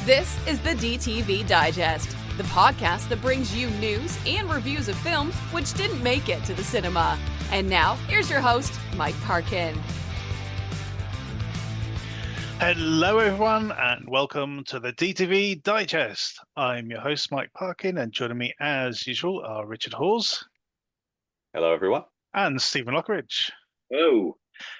This is the DTV Digest, the podcast that brings you news and reviews of films which didn't make it to the cinema. And now, here's your host, Mike Parkin. Hello, everyone, and welcome to the DTV Digest. I'm your host, Mike Parkin, and joining me, as usual, are Richard Hawes. Hello, everyone. And Stephen Lockridge. Hello.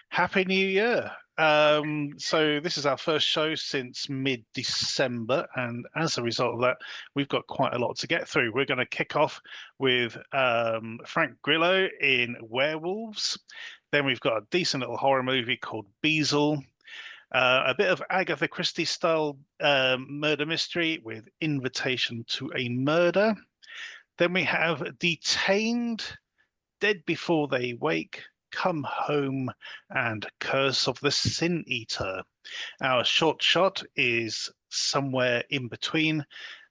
Happy New Year. So this is our first show since mid-December, and as a result of that, we've got quite a lot to get through. We're going to kick off with Frank Grillo in Werewolves. Then we've got a decent little horror movie called Beezel. A bit of Agatha Christie style murder mystery with Invitation to a Murder. Then we have Detained, Dead Before They Wake, Come Home, and Curse of the Sin Eater. Our short shot is Somewhere in Between,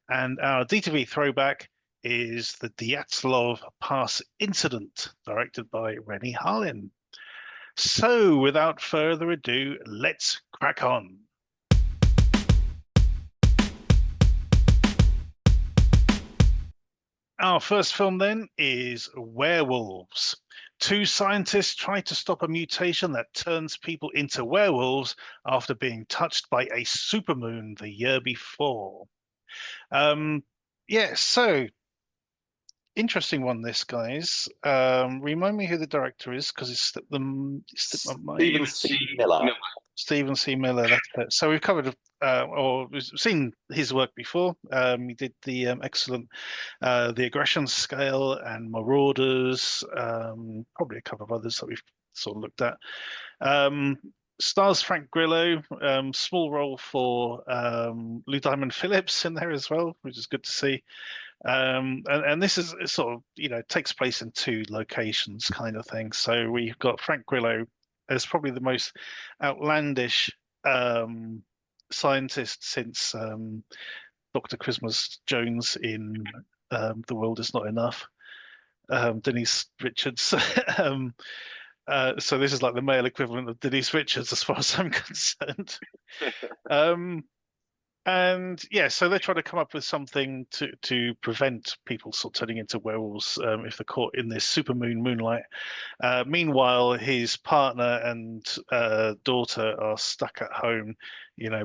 and our DTV throwback is the Dyatlov Pass Incident, directed by Rennie Harlin. So, without further ado, let's crack on. Our first film then is Werewolves. Two scientists try to stop a mutation that turns people into werewolves after being touched by a supermoon the year before. So interesting one, this, guys. Remind me who the director is, because it's slipped my mind. Stephen C. Miller. Stephen C. Miller, that's it. So we've covered, or we've seen his work before. He did the excellent The Aggression Scale and Marauders, probably a couple of others that we've sort of looked at. Stars Frank Grillo, small role for Lou Diamond Phillips in there as well, which is good to see. And this is sort of, takes place in two locations kind of thing. So we've got Frank Grillo as probably the most outlandish scientist since Dr. Christmas Jones in The World Is Not Enough, Denise Richards. So this is like the male equivalent of Denise Richards as far as I'm concerned. And yeah, so they're trying to come up with something to prevent people sort of turning into werewolves if they're caught in this supermoon moonlight. Meanwhile, his partner and daughter are stuck at home,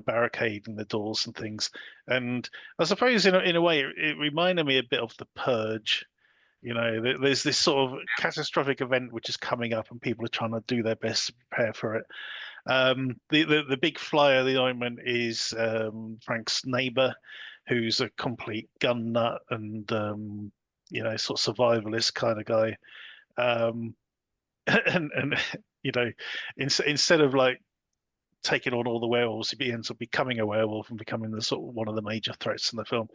barricading the doors and things. And I suppose in a way, it reminded me a bit of The Purge. There's this sort of catastrophic event which is coming up, and people are trying to do their best to prepare for it. The big fly of the ointment is Frank's neighbor, who's a complete gun nut and sort of survivalist kind of guy. And instead of like taking on all the werewolves, he ends up becoming a werewolf and becoming the sort of one of the major threats in the film.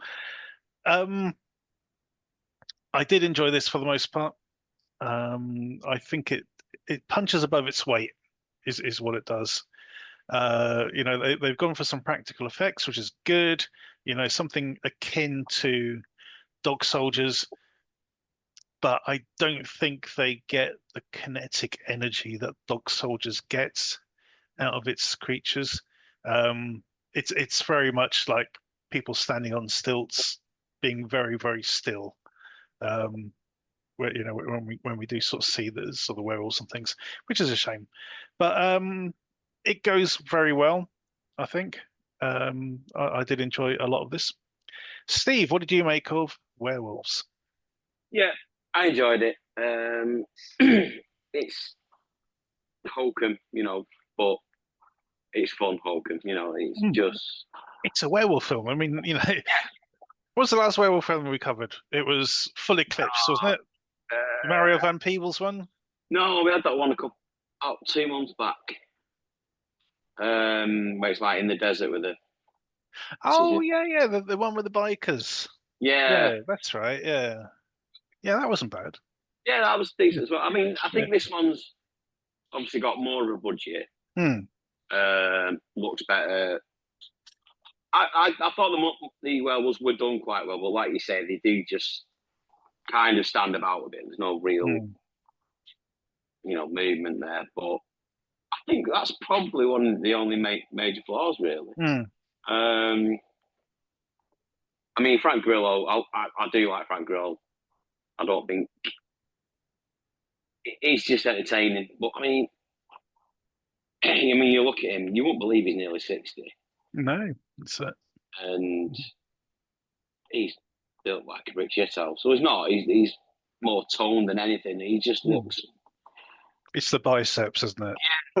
I did enjoy this for the most part. I think it punches above its weight. Is what it does. They've gone for some practical effects, which is good. Something akin to Dog Soldiers, but I don't think they get the kinetic energy that Dog Soldiers gets out of its creatures. It's very much like people standing on stilts, being very, very still. When we do sort of see the sort of werewolves and things, which is a shame, but it goes very well, I think. I did enjoy a lot of this. Steve, what did you make of Werewolves? Yeah, I enjoyed it. It's hokum, but it's fun hokum. It's a werewolf film. I mean, what was the last werewolf film we covered? It was Full Eclipse, wasn't it? Mario Van Peebles one? No, we had that one 2 months back. Where it's like in the desert with the. Oh yeah, the one with the bikers. Yeah, that's right. Yeah, that wasn't bad. Yeah, that was decent as well. I mean, I think this one's obviously got more of a budget. Looks better. I thought the werewolves were done quite well, but like you say, they do just kind of stand about a bit. There's no real, movement there. But I think that's probably one of the only major flaws, really. I mean, Frank Grillo, I do like Frank Grillo. I don't think he's just entertaining. But I mean, you look at him, you won't believe he's nearly 60, No, it's and he's built like a brick shithole. So he's not. He's more toned than anything. He just looks. it's the biceps, isn't it?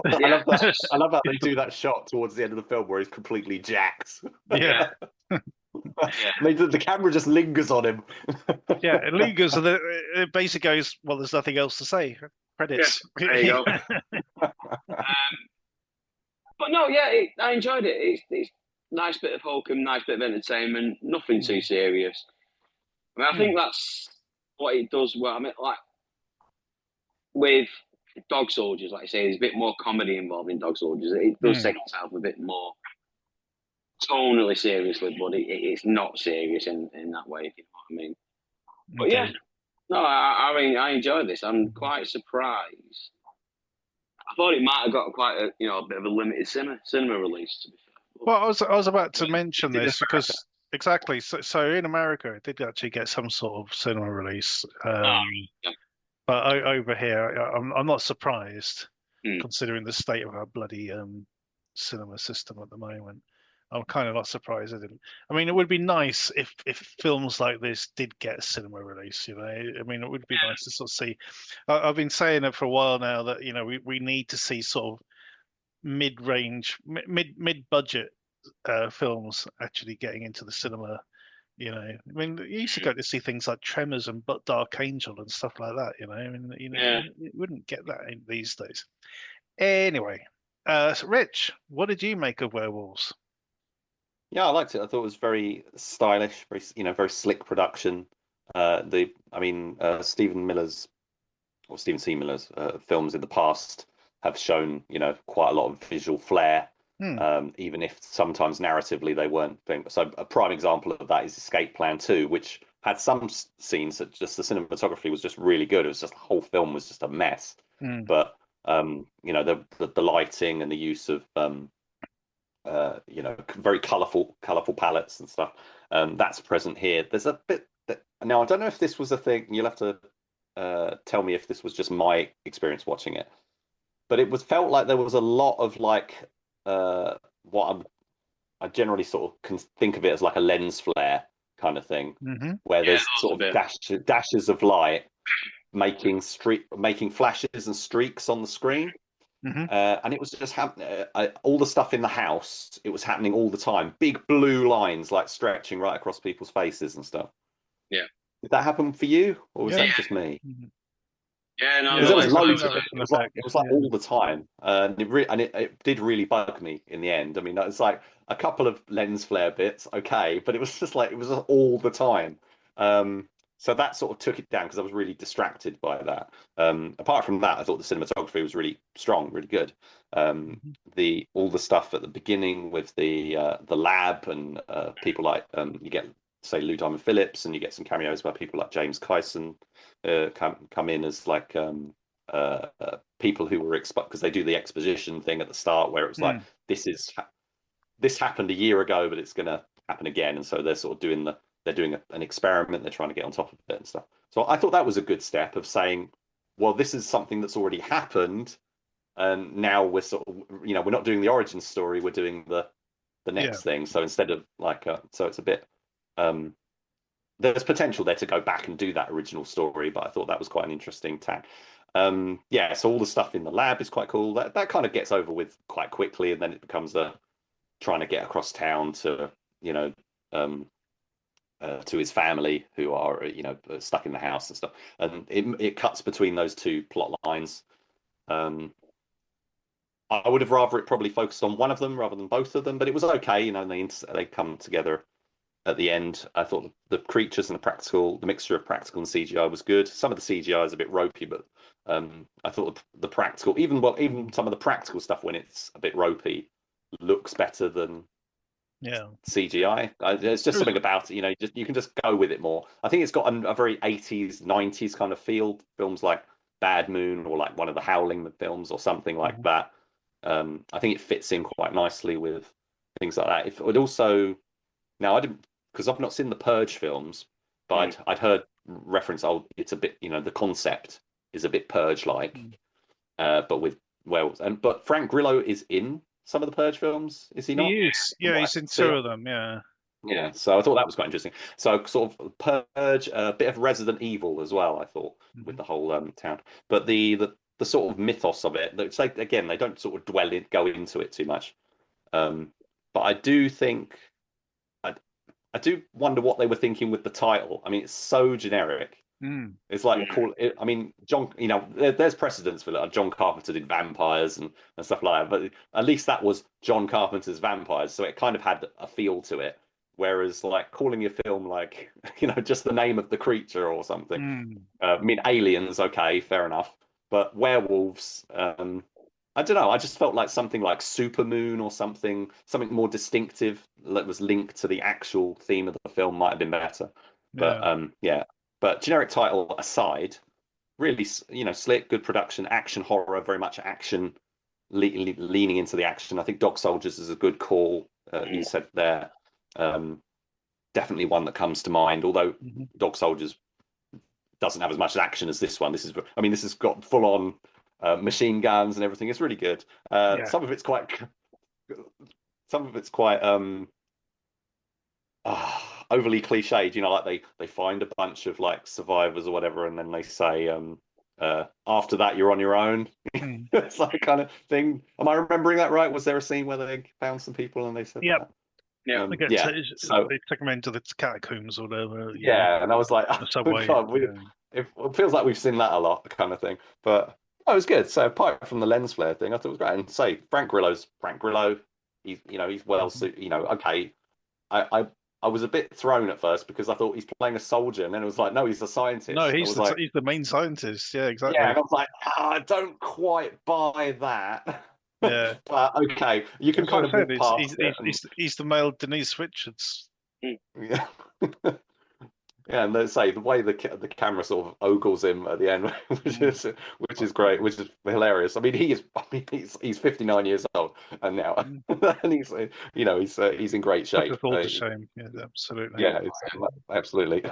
Yeah. I love how they do that shot towards the end of the film where he's completely jacked. Yeah. The camera just lingers on him. Yeah, it lingers, and it basically goes, well, there's nothing else to say. Credits. Yeah, there you go. But no, yeah, I enjoyed it. It's nice bit of hokum, nice bit of entertainment, nothing too serious. I mean, I think that's what it does well. I mean, like with Dog Soldiers, like I say, there's a bit more comedy involved in Dog Soldiers. It does take itself a bit more tonally seriously, but it's not serious in that way, if you know what I mean. But yeah, no, I enjoyed this. I'm quite surprised. I thought it might have got quite a bit of a limited cinema release, to be fair. Well, I was about to mention this because exactly. So in America, it did actually get some sort of cinema release. But over here, I'm not surprised, considering the state of our bloody cinema system at the moment. I'm kind of not surprised it didn't. I mean, it would be nice if films like this did get a cinema release. I mean, it would be nice to sort of see. I've been saying it for a while now that we need to see sort of mid-range, mid-budget films actually getting into the cinema. I mean, you used to go to see things like Tremors and Dark Angel and stuff like that. I mean, you wouldn't get that these days. Anyway, so Rich, what did you make of Werewolves? Yeah, I liked it. I thought it was very stylish, very slick production. Stephen C. Miller's films in the past have shown, quite a lot of visual flair. Even if sometimes narratively they weren't. So a prime example of that is Escape Plan 2, which had some scenes that just the cinematography was just really good. It was just the whole film was just a mess. But the lighting and the use of very colourful palettes and stuff. That's present here. There's a bit now I don't know if this was a thing. You'll have to tell me if this was just my experience watching it. But it felt like there was a lot of I generally sort of can think of it as like a lens flare kind of thing, where there's sort of dashes of light making flashes and streaks on the screen. And it was just happening. All the stuff in the house, it was happening all the time. Big blue lines like stretching right across people's faces and stuff. Yeah. Did that happen for you, or was that just me? Yeah, no, there was loads of it. It was like all the time, and it did really bug me in the end. I mean, it's like a couple of lens flare bits, okay, but it was just like it was all the time. So that sort of took it down because I was really distracted by that. Apart from that, I thought the cinematography was really strong, really good. All the stuff at the beginning with the lab and people like you get say Lou Diamond Phillips, and you get some cameos by people like James Kyson come in as like people who were because they do the exposition thing at the start where it was like this happened a year ago, but it's going to happen again, and so they're sort of doing an experiment. They're trying to get on top of it and stuff. So I thought that was a good step of saying, well, this is something that's already happened, and now we're sort of we're not doing the origin story, we're doing the next thing. So instead of so it's a bit there's potential there to go back and do that original story, but I thought that was quite an interesting tack. So all the stuff in the lab is quite cool. That kind of gets over with quite quickly, and then it becomes trying to get across town to to his family who are stuck in the house and stuff, and it cuts between those two plot lines. I would have rather it probably focused on one of them rather than both of them, but it was okay. They come together at the end. I thought the creatures and the mixture of practical and CGI was good. Some of the CGI is a bit ropey, but I thought the practical, even some of the practical stuff when it's a bit ropey, looks better than CGI. There's just something about it. You can just go with it more. I think it's got a very 80s, 90s kind of feel. Films like Bad Moon or like one of the Howling films or something like that. I think it fits in quite nicely with things like that. If it would also, now I didn't because I've not seen the Purge films, but I'd heard reference. Oh, it's a bit, the concept is a bit Purge-like, but with werewolves. But Frank Grillo is in some of the Purge films, is he not? He is. Yeah, he's in two of them. Yeah. Yeah, so I thought that was quite interesting. So sort of Purge, a bit of Resident Evil as well, I thought, with the whole town. But the sort of mythos of it, it's like, again, they don't sort of go into it too much. But I do think, I do wonder what they were thinking with the title. I mean, it's so generic. It's like I mean, John. There's precedents for that. John Carpenter did vampires and stuff like that, but at least that was John Carpenter's vampires, so it kind of had a feel to it. Whereas, like, calling your film like just the name of the creature or something. I mean, aliens, okay, fair enough, but werewolves. I don't know. I just felt like something like Supermoon or something more distinctive that was linked to the actual theme of the film might have been better. But yeah. But generic title aside, really, slick, good production, action horror, very much action, leaning into the action. I think Dog Soldiers is a good call. You said there, definitely one that comes to mind. Although Dog Soldiers doesn't have as much action as this one. This has got full on machine guns and everything. It's really good. Some of it's quite overly cliched, like they find a bunch of like survivors or whatever, and then they say, after that you're on your own. It's like kind of thing. Am I remembering that right? Was there a scene where they found some people and they said that? So they took them into the catacombs or whatever. And I was like, subway. God, it feels like we've seen that a lot, kind of thing. But it was good. So apart from the lens flare thing, I thought it was great. And say Frank Grillo. He's well suited. Okay, I was a bit thrown at first because I thought he's playing a soldier, and then it was like, no, he's a scientist. No, he's the main scientist. Yeah, exactly. Yeah, and I was like, I don't quite buy that. Yeah, but okay, you can kind of move past he's the male Denise Richards. Yeah. Yeah, and they say the way the camera sort of ogles him at the end, which is great, which is hilarious. I mean, he's 59 years old, and now and he's he's in great shape. It's all a shame. Yeah, absolutely. Yeah, absolutely.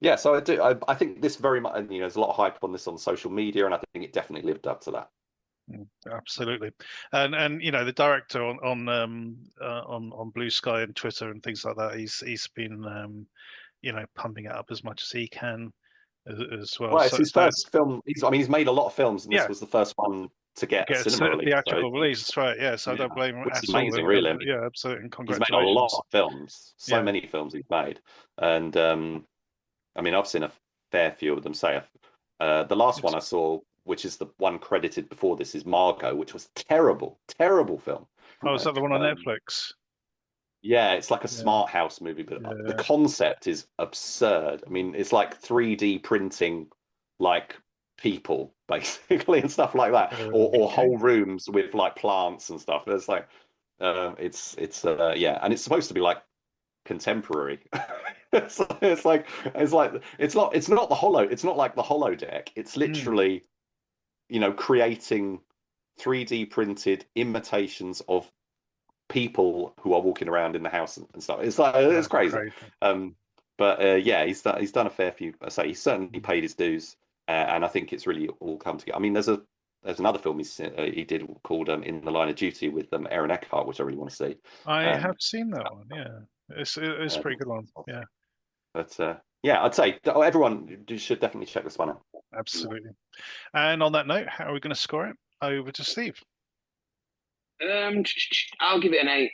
Yeah, so I think this very much. There's a lot of hype on this on social media, and I think it definitely lived up to that. Absolutely, and the director on Blue Sky and Twitter and things like that, he's been pumping it up as much as he can as well. Well, it's his first film. He's made a lot of films, and this was the first one to get a cinema theatrical release. That's right. Yeah, so I don't blame him. Which is amazing, really. Yeah, absolutely. And congratulations. He's made a lot of films. So many films he's made, and I've seen a fair few of them. The last one I saw, which is the one credited before this, is Margot, which was terrible film. Oh, is that the one on Netflix? Yeah, it's like a smart house movie, but the concept is absurd. I mean, it's like 3D printing, like people basically and stuff like that, or whole rooms with like plants and stuff. It's like, and it's supposed to be like contemporary. it's not like the holodeck. It's literally creating 3D printed imitations of people who are walking around in the house and stuff. It's like it's crazy. He's done a fair few. He's certainly paid his dues, and I think it's really all come together. I mean, there's another film he did called In the Line of Duty with Aaron Eckhart, which I really want to see. I have seen that one. Yeah, it's a pretty good one. Yeah, but I'd say everyone should definitely check this one out. Absolutely. And on that note, how are we going to score it? Over to Steve. I'll give it an 8.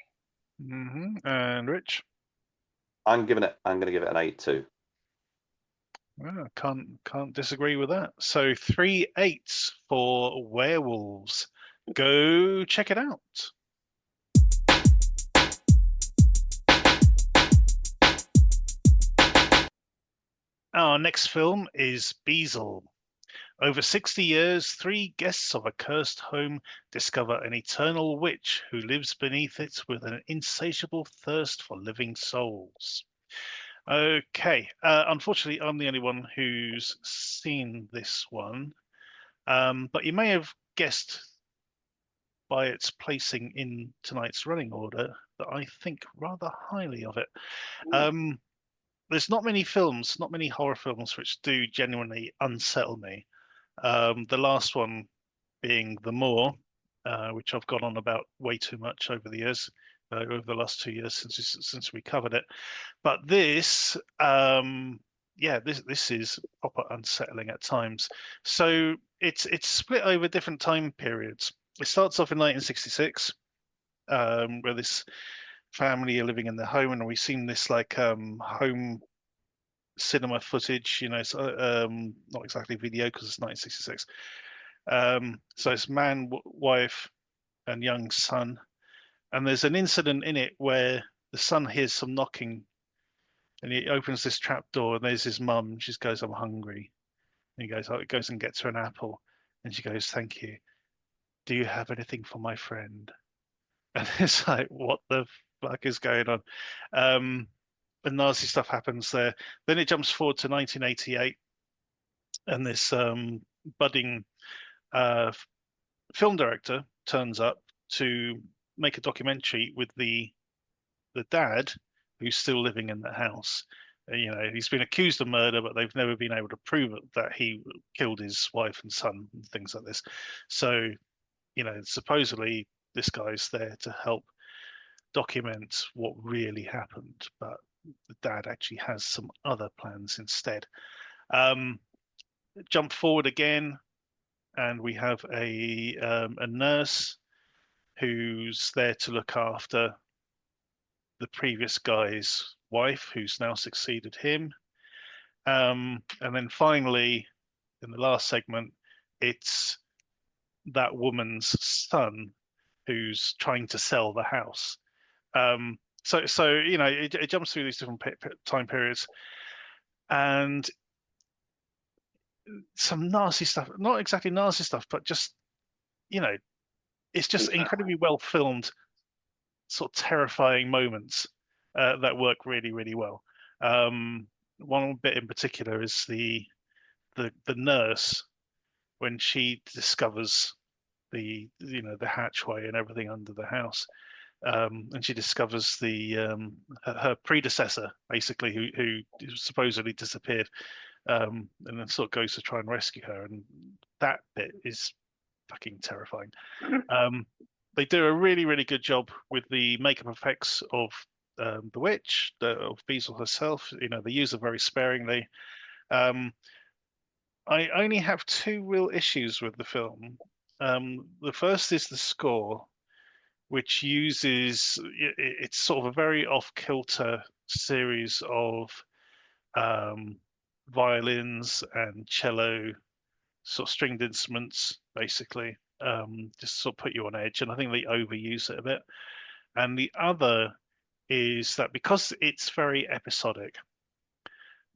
And Rich? I'm going to give it an 8 too. Well, can't disagree with that. So 3 8s for Werewolves. Go check it out. Our next film is Beezel. Over 60 years, 3 guests of a cursed home discover an eternal witch who lives beneath it with an insatiable thirst for living souls. Okay, unfortunately, I'm the only one who's seen this one, but you may have guessed by its placing in tonight's running order that I think rather highly of it. There's not many films, not many horror films, which do genuinely unsettle me. The last one being The Moor, which I've gone on about way too much over the years, over the last 2 years since we covered it. But this, this is proper unsettling at times. So it's split over different time periods. It starts off in 1966, where this family are living in their home, and we've seen this like home cinema footage. It's not exactly video because it's 1966. So it's man, wife, and young son, and there's an incident in it where the son hears some knocking, and he opens this trap door, and there's his mum. She goes, "I'm hungry." And he goes and gets her an apple, and she goes, "Thank you. Do you have anything for my friend?" And it's like, what the fuck is going on? And Nazi stuff happens there. Then it jumps forward to 1988, and this budding film director turns up to make a documentary with the dad who's still living in the house. He's been accused of murder, but they've never been able to prove it, that he killed his wife and son and things like this. So, supposedly this guy's there to help document what really happened, but the dad actually has some other plans instead. Jump forward again, and we have a nurse who's there to look after the previous guy's wife, who's now succeeded him. And then finally, in the last segment, it's that woman's son who's trying to sell the house. So it jumps through these different time periods, and some nasty stuff. Not exactly nasty stuff, but just it's just incredibly well filmed, sort of terrifying moments that work really, really well. One bit in particular is the nurse, when she discovers the hatchway and everything under the house, and she discovers her predecessor, basically, who supposedly disappeared, and then sort of goes to try and rescue her, and that bit is fucking terrifying. They do a really, really good job with the makeup effects of the witch, of Beezel herself. They use her very sparingly. I only have two real issues with the film. The first is the score, which uses it's sort of a very off-kilter series of violins and cello, sort of stringed instruments, basically, just sort of put you on edge, and I think they overuse it a bit. And the other is that because it's very episodic,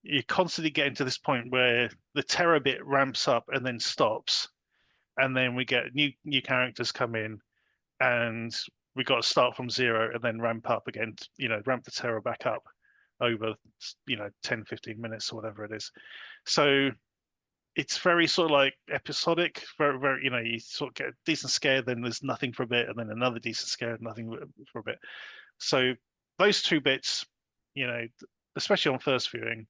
you're constantly getting to this point where the terror bit ramps up and then stops, and then we get new characters come in, and we got to start from zero and then ramp up again, ramp the terror back up over 10-15 minutes or whatever it is. So it's very sort of like episodic, very, very, you sort of get a decent scare, then there's nothing for a bit, and then another decent scare, nothing for a bit. So those two bits, especially on first viewing,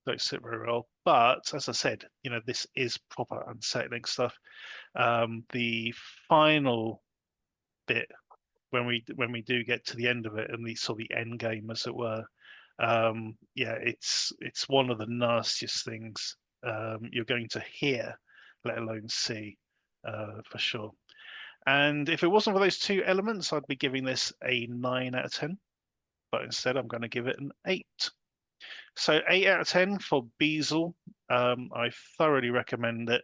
don't sit very well. But as I said, this is proper unsettling stuff. The final bit, when we do get to the end of it, and the sort of the end game, as it were, it's one of the nastiest things you're going to hear, let alone see, for sure. And if it wasn't for those two elements, I'd be giving this a 9 out of 10. But instead, I'm going to give it an 8. So 8 out of 10 for Beezel. I thoroughly recommend it.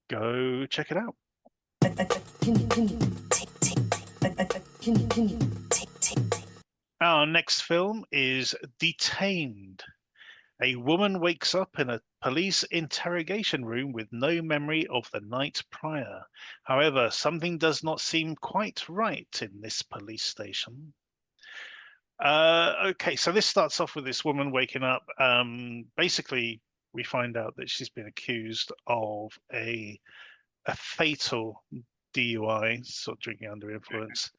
Go check it out. Our next film is Detained. A woman wakes up in a police interrogation room with no memory of the night prior. However, something does not seem quite right in this police station. Okay, so this starts off with this woman waking up. Basically, we find out that she's been accused of a a fatal DUI, sort of drinking under influence.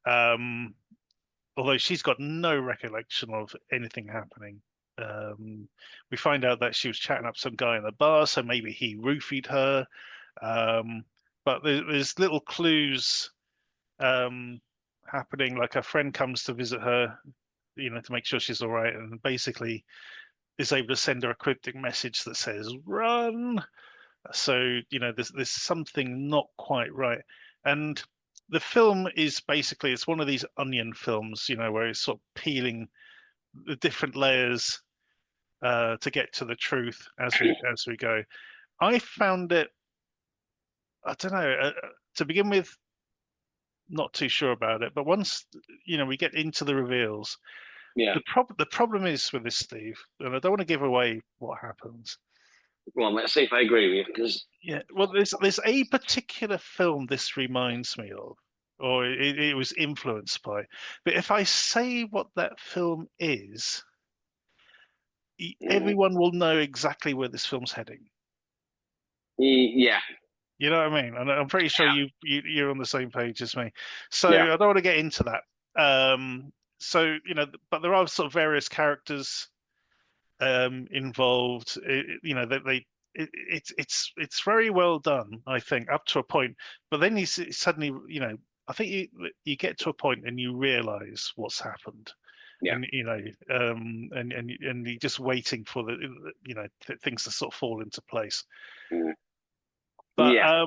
Although she's got no recollection of anything happening. We find out that she was chatting up some guy in the bar, so maybe he roofied her. But there's little clues happening, like a friend comes to visit her, to make sure she's all right, and basically is able to send her a cryptic message that says "run." So there's something not quite right, and the film is basically, it's one of these onion films, where it's sort of peeling the different layers to get to the truth as we go. I found it, I don't know, to begin with, not too sure about it, but once we get into the reveals, the problem is with this, Steve, and I don't want to give away what happens. Well, let's see if I agree with you. Because there's a particular film this reminds me of, or it was influenced by. But if I say what that film is, everyone will know exactly where this film's heading. Yeah. You know what I mean? And I'm pretty sure you're on the same page as me. So I don't want to get into that. But there are sort of various characters involved. It's very well done, I think, up to a point. But then you suddenly, I think you get to a point and you realize what's happened. Yeah. And and you're just waiting for things to sort of fall into place. But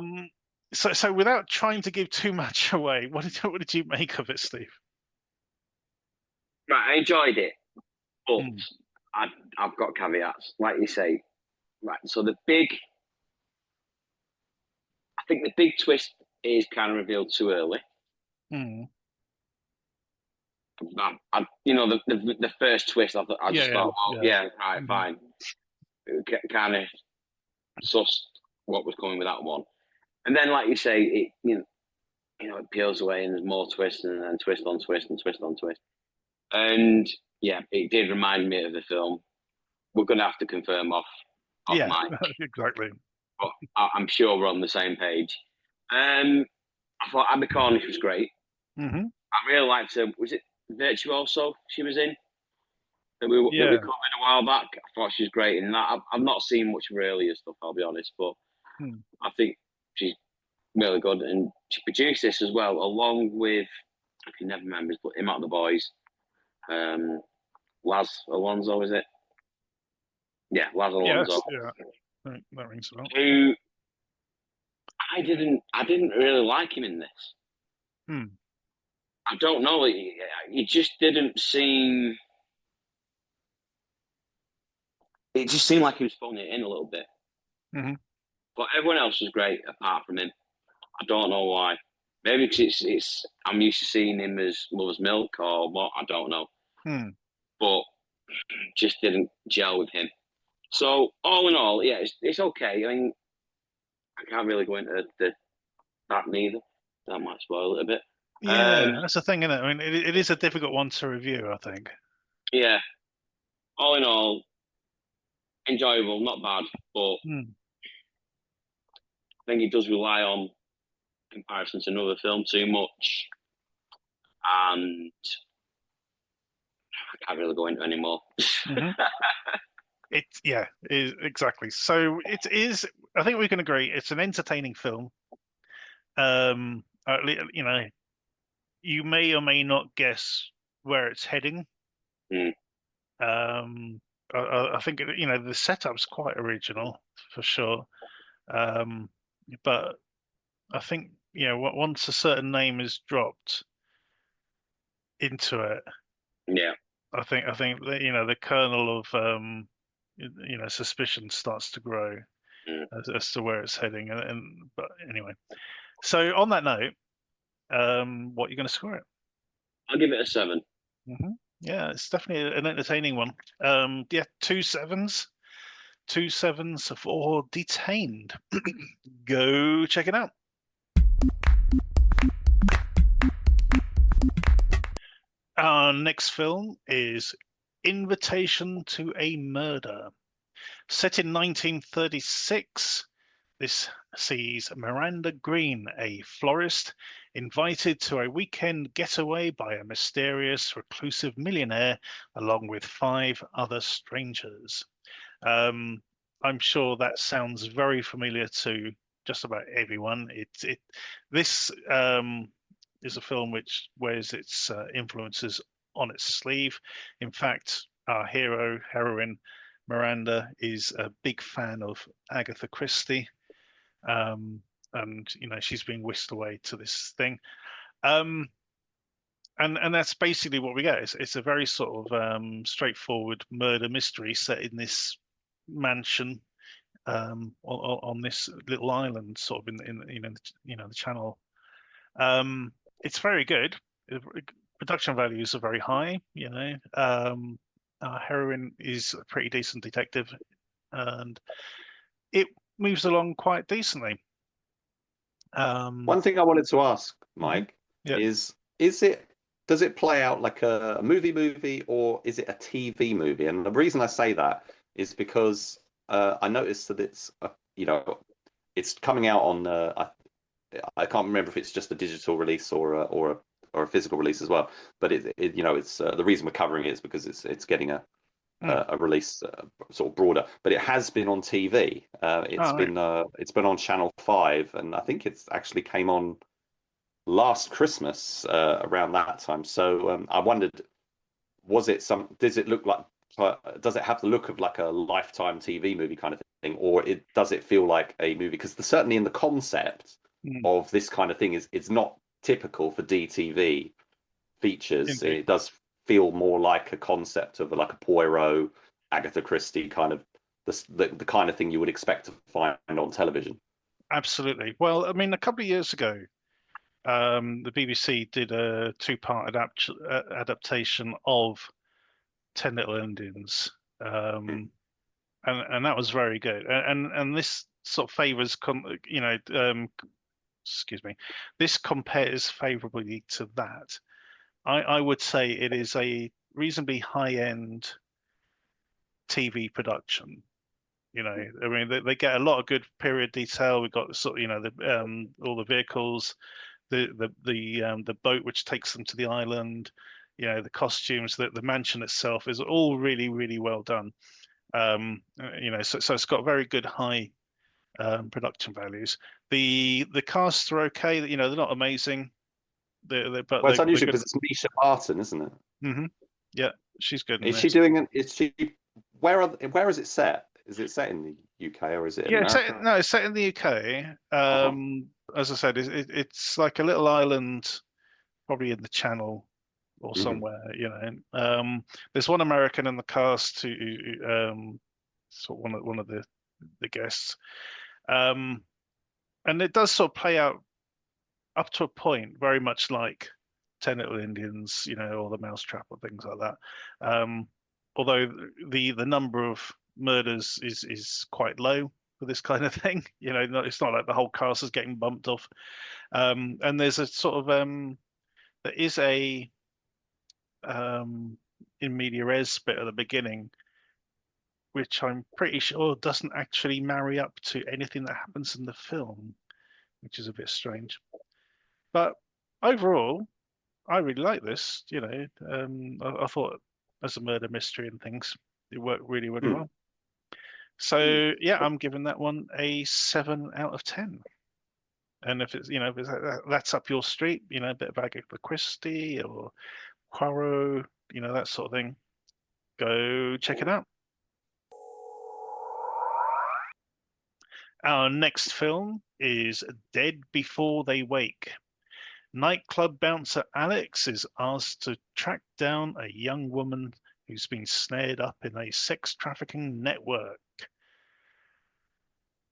so without trying to give too much away, what did you make of it, Steve? Right, I enjoyed it, but I've got caveats, like you say. Right, so I think the big twist is kind of revealed too early. The first twist, I just thought, right, fine. Kind of sussed what was coming with that one, and then, like you say, it peels away, and there's more twists, and then twist on twist, and twist on twist, and it did remind me of the film. We're going to have to confirm off mic. Exactly. But I'm sure we're on the same page. I thought Abbie Cornish was great. I really liked her. Was it Virtuoso she was in? That we covered a while back. I thought she was great in that. I've not seen much of her earlier stuff, I'll be honest, but I think she's really good. And she produced this as well, along with, I can never remember, but him out of the boys. Laz Alonso, is it? Yeah, Laz Alonso. Yes, yeah. That rings a bell. Who I didn't really like him in this. I don't know. He just didn't seem. It just seemed like he was phoning it in a little bit. But everyone else was great apart from him. I don't know why. Maybe because it's I'm used to seeing him as Mother's Milk or what. I don't know. But just didn't gel with him. So all in all, it's okay. I mean, I can't really go into that neither. That might spoil it a bit. Yeah, that's the thing, isn't it? I mean, it is a difficult one to review, I think. Yeah. All in all, enjoyable, not bad, but I think it does rely on comparison to another film too much, and I can't really go into it anymore. It is exactly. So it is. I think we can agree it's an entertaining film. You may or may not guess where it's heading. I think the setup's quite original for sure, but I think once a certain name is dropped into it, I think the kernel of suspicion starts to grow as to where it's heading, but anyway. So on that note, what are you going to score it? I'll give it a 7. Yeah, it's definitely an entertaining one. 2 sevens. 2 sevens for Detained. Go check it out. Our next film is Invitation to a Murder. Set in 1936, this sees Miranda Green, a florist, invited to a weekend getaway by a mysterious, reclusive millionaire, along with 5 other strangers. I'm sure that sounds very familiar to just about everyone. This is a film which wears its influences on its sleeve. In fact, our heroine, Miranda, is a big fan of Agatha Christie, and she's being whisked away to this thing. And that's basically what we get. It's a very sort of straightforward murder mystery set in this mansion on this little island, sort of in the channel. It's very good. Production values are very high. Our heroine is a pretty decent detective, and it moves along quite decently. One thing I wanted to ask, Mike, yeah. does it play out like a movie, or is it a TV movie? And the reason I say that is because I noticed that it's coming out on I can't remember if it's just a digital release or a physical release as well. But it's the reason we're covering it is because it's getting a release sort of broader. But it has been on TV. It's been on Channel 5, and I think it's actually came on last Christmas around that time. So I wondered, does it have the look of like a Lifetime TV movie kind of thing, or does it feel like a movie? Because certainly in the concept of this kind of thing it's not typical for DTV features. Indeed. It does feel more like a concept of like a Poirot, Agatha Christie kind of the kind of thing you would expect to find on television. Absolutely. Well, I mean, a couple of years ago, the BBC did a 2-part adaptation of 10 Little Indians, and that was very good. And this sort of favors, this compares favorably to that. I would say it is a reasonably high-end TV production. I mean, they get a lot of good period detail. We've got all the vehicles, the boat which takes them to the island, the costumes, the mansion itself is all really, really well done. So it's got very good high production values. The casts are okay. They're not amazing. But it's unusual because it's Misha Barton, isn't it? Mm-hmm. Yeah, she's good. Is she doing? Is she? Where is it set? Is it set in the UK or is it? Yeah, it's set in the UK. As I said, it's like a little island, probably in the Channel or somewhere. There's one American in the cast who sort of one of the guests, and it does sort of play out up to a point, very much like 10 Little Indians, or the Mousetrap or things like that. Although the number of murders is quite low for this kind of thing. It's not like the whole cast is getting bumped off. And there's a sort of there is a in media res bit at the beginning, which I'm pretty sure doesn't actually marry up to anything that happens in the film, which is a bit strange. But overall, I really like this. I thought as a murder mystery and things, it worked really, really well. So yeah, I'm giving that one a 7 out of 10. And if it's that's up your street, a bit of Agatha Christie or Poirot, that sort of thing, go check it out. Our next film is Dead Before They Wake. Nightclub bouncer Alex is asked to track down a young woman who's been snared up in a sex trafficking network.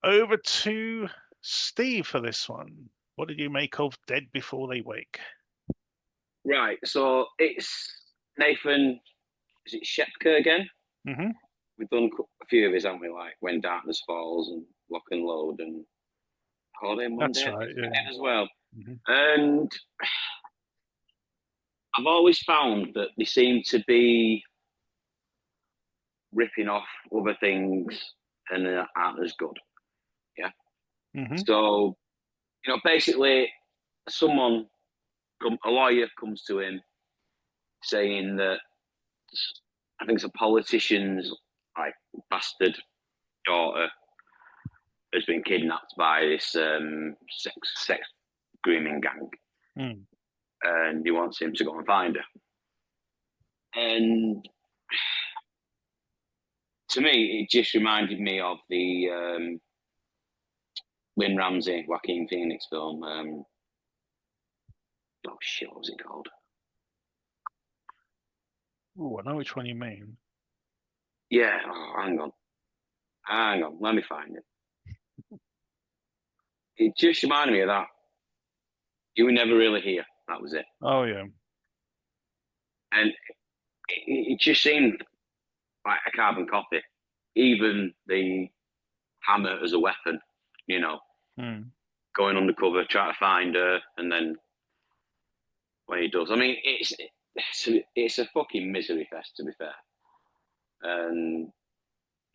Over to Steve for this one. What did you make of Dead Before They Wake? Right, so it's Nathan, is it Shepker again? Mm-hmm. We've done a few of his, haven't we? Like When Darkness Falls and Lock and Load and Holiday Monday. That's right, yeah. As well. Mm-hmm. And I've always found that they seem to be ripping off other things and aren't as good. Yeah. So, basically, a lawyer comes to him saying that I think it's a politician's like bastard daughter has been kidnapped by this sex grooming gang, and he wants him to go and find her. And to me, it just reminded me of the Lynn Ramsey, Joaquin Phoenix film. Oh shit, what was it called? Oh, I know which one you mean. Yeah, hang on, let me find it. It just reminded me of that. You were never really here. That was it. Oh yeah. And it just seemed like a carbon copy. Even the hammer as a weapon, going undercover, trying to find her, and then when he does, I mean, it's a fucking misery fest, to be fair, and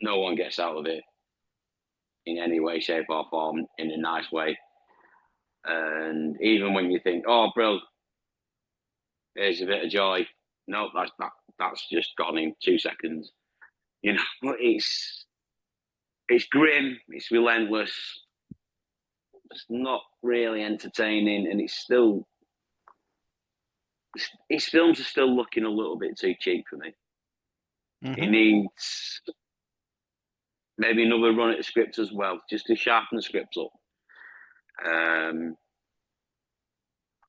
no one gets out of it in any way, shape, or form in a nice way. And even when you think, "Oh, bro, there's a bit of joy," no, that's just gone in 2 seconds. It's grim, it's relentless, it's not really entertaining, and his films are still looking a little bit too cheap for me. He needs maybe another run at the script as well, just to sharpen the script up.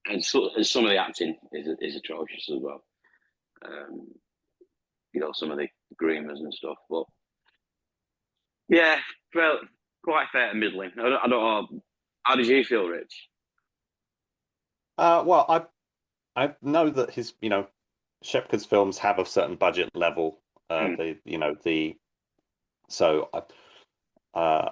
And some of the acting is atrocious as well. Some of the groomers and stuff, but yeah, felt quite fair and middling. I don't know. How did you feel, Rich? Well, I know that his, Shepard's films have a certain budget level. So I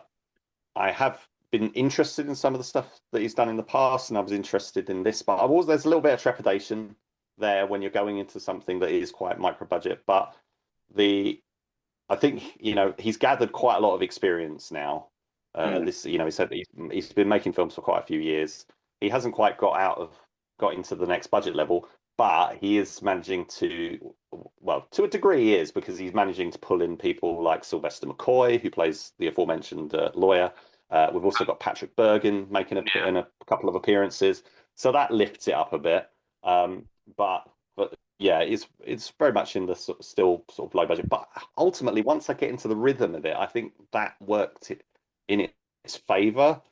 have been interested in some of the stuff that he's done in the past, and I was interested in this, but there's a little bit of trepidation there when you're going into something that is quite micro budget. But I think he's gathered quite a lot of experience now. He said that he's been making films for quite a few years. He hasn't quite got into the next budget level, but he is managing to, well, to a degree he is, because he's managing to pull in people like Sylvester McCoy, who plays the aforementioned lawyer. We've also got Patrick Bergin making in a couple of appearances, so that lifts it up a bit. But yeah, it's very much in the still sort of low budget. But ultimately, once I get into the rhythm of it, I think that worked in its favour.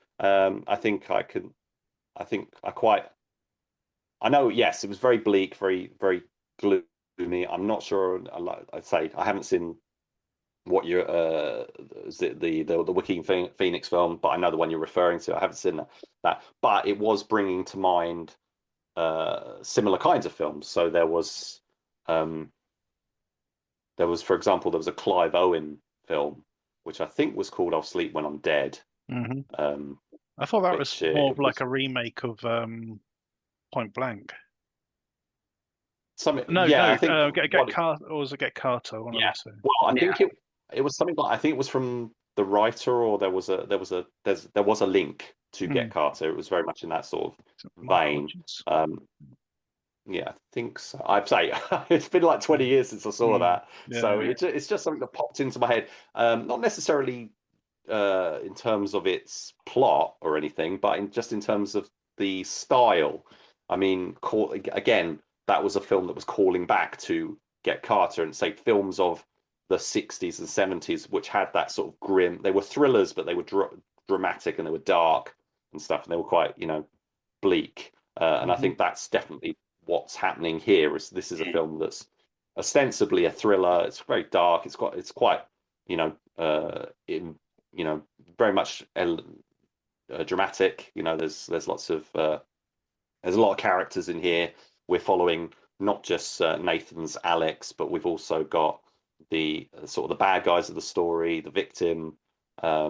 I know, yes, it was very bleak, very, very gloomy. I'm not sure. I'd say I haven't seen what you're the Joaquin Phoenix film, but I know the one you're referring to. I haven't seen that, but it was bringing to mind similar kinds of films. So there was, for example, there was a Clive Owen film, which I think was called "I'll Sleep When I'm Dead." I thought that was more of like a remake of Point Blank. I think or was it Get Carter? One of the two. Well, I think it was something like, I think it was from the writer, or there was a link to Get Carter. It was very much in that sort of vein. Yeah, I think so. I'd say it's been like 20 years since I saw that, it's just something that popped into my head. Not necessarily in terms of its plot or anything, but in terms of the style. I mean, again, that was a film that was calling back to Get Carter, and say films of the 60s and 70s, which had that sort of grim. They were thrillers, but they were dramatic, and they were dark and stuff, and they were quite, bleak. And I think that's definitely what's happening here. This is a film that's ostensibly a thriller. It's very dark. It's quite, very much dramatic. There's lots of there's a lot of characters in here. We're following not just Nathan's Alex, but we've also got the sort of the bad guys of the story, the victim, or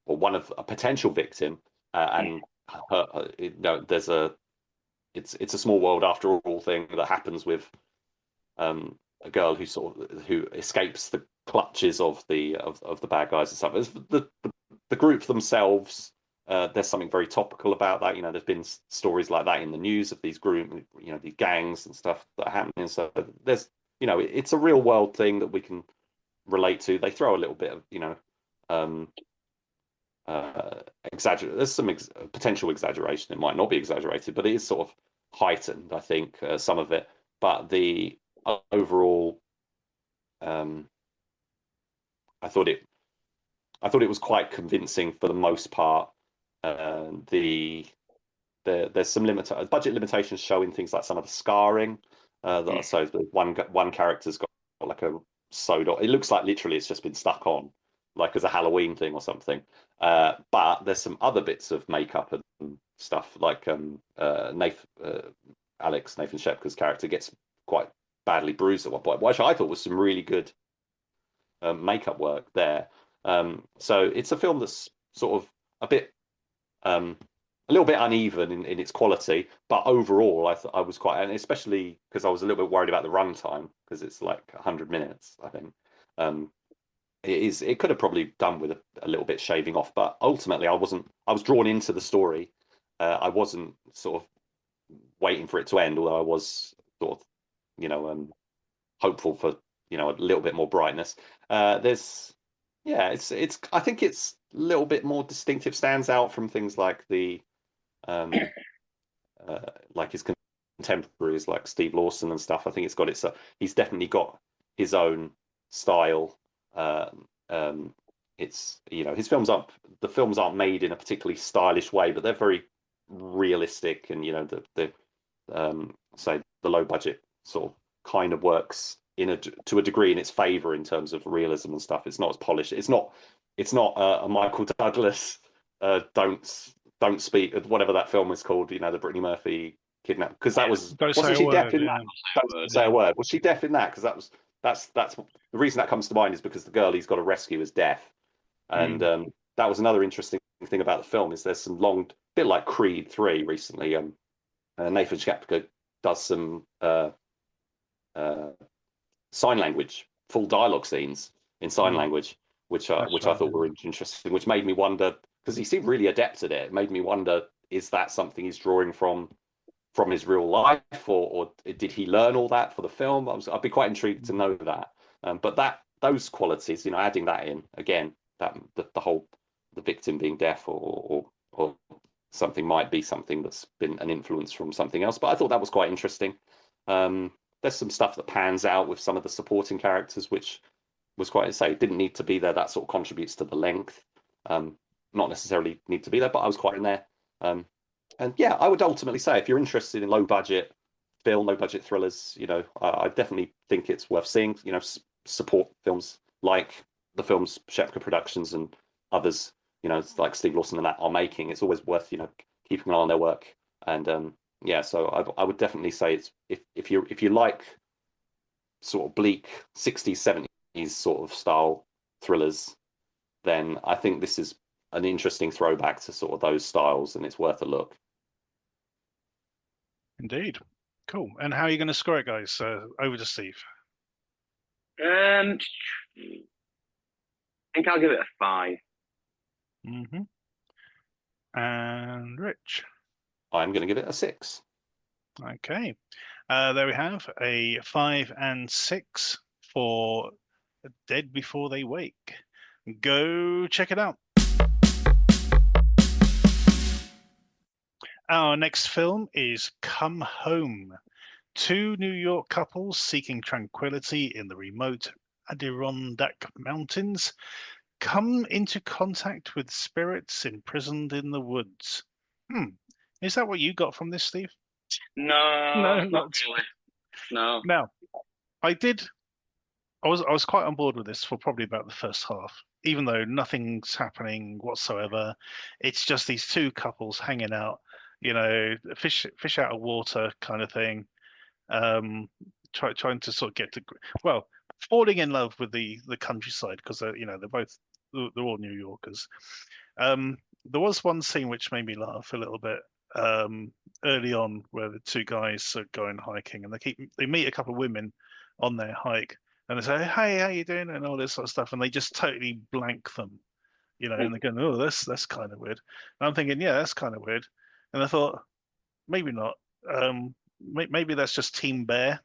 one of a potential victim, and there's it's a small world after all thing that happens with a girl who escapes the clutches of the bad guys and stuff. the group themselves, there's something very topical about that. There's been stories like that in the news of these these gangs and stuff that are happening. So there's, it's a real world thing that we can relate to. They throw a little bit of, exaggerate. There's some potential exaggeration. It might not be exaggerated, but it is sort of heightened, I think, some of it. But the overall, I thought it was quite convincing for the most part. There's some budget limitations showing things like some of the scarring. So the one character's got like a sewed on. It looks like literally it's just been stuck on, like as a Halloween thing or something. But there's some other bits of makeup and stuff, like Nathan Shepka's character gets quite badly bruised at one point, which I thought was some really good makeup work there. So it's a film that's sort of a little bit uneven in its quality, but overall I was quite, and especially because I was a little bit worried about the runtime, because it's like 100 minutes, I think. It could have probably done with a little bit shaving off, but ultimately I was drawn into the story. I wasn't sort of waiting for it to end, although I was sort of, hopeful for, a little bit more brightness. I think it's a little bit more distinctive, stands out from things like the like his contemporaries like Steve Lawson and stuff. I think he's definitely got his own style. It's, his films aren't made in a particularly stylish way, but they're very realistic, and say the low budget sort of kind of works to a degree in its favor in terms of realism and stuff. It's not as polished. It's not a Michael Douglas don't speak, whatever that film was called, the Brittany Murphy kidnap, because that was, wasn't she deaf in that? Don't say a word. Was she deaf in that? Because that's the reason that comes to mind is because the girl he's got to rescue is deaf, and that was another interesting thing about the film, is there's some long, bit like Creed 3 recently. Nathan Shepka does some sign language, full dialogue scenes in sign language, which I thought were interesting, which made me wonder, because he seemed really adept at it. It made me wonder, is that something he's drawing from his real life, or did he learn all that for the film? I'd be quite intrigued to know that. But those qualities, adding that in again, that the victim being deaf or something might be something that's been an influence from something else. But I thought that was quite interesting. There's some stuff that pans out with some of the supporting characters, which was quite, didn't need to be there. That sort of contributes to the length. Not necessarily need to be there, but I was quite in there. And yeah, I would ultimately say, if you're interested in low budget thrillers, I definitely think it's worth seeing. Support films like the films Shepka Productions and others, like Steve Lawson and that are making. It's always worth, keeping an eye on their work. And so I would definitely say it's, if you like sort of bleak 60s, 70s sort of style thrillers, then I think this is an interesting throwback to sort of those styles, and it's worth a look. Indeed. Cool. And how are you going to score it, guys? Over to Steve. I think I'll give it a 5. Mm-hmm. And Rich? I'm going to give it a 6. Okay. There we have a 5 and 6 for Dead Before They Wake. Go check it out. Our next film is Come Home. 2 New York couples seeking tranquility in the remote Adirondack Mountains come into contact with spirits imprisoned in the woods. Is that what you got from this, Steve? No, not really. No. Now, I was quite on board with this for probably about the first half, even though nothing's happening whatsoever. It's just these 2 couples hanging out, fish out of water kind of thing, trying to sort of get to, falling in love with the countryside, because they're all New Yorkers. There was one scene which made me laugh a little bit early on, where the 2 guys are going hiking, and they meet a couple of women on their hike, and they say, "Hey, how you doing?" and all this sort of stuff, and they just totally blank them, and they're going, oh, that's kind of weird. And I'm thinking, yeah, that's kind of weird. And I thought, maybe not. Maybe that's just Team Bear.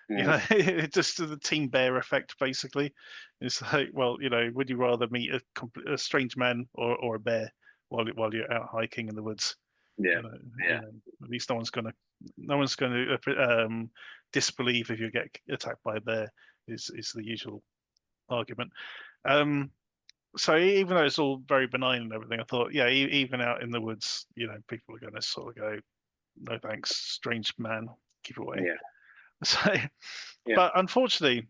Just the Team Bear effect, basically. It's like, well, would you rather meet a strange man or a bear while you're out hiking in the woods? Yeah, At least no one's gonna disbelieve if you get attacked by a bear. Is the usual argument. So even though it's all very benign and everything, I thought, yeah, even out in the woods, people are going to sort of go, no thanks, strange man, keep away. Yeah. So, but unfortunately,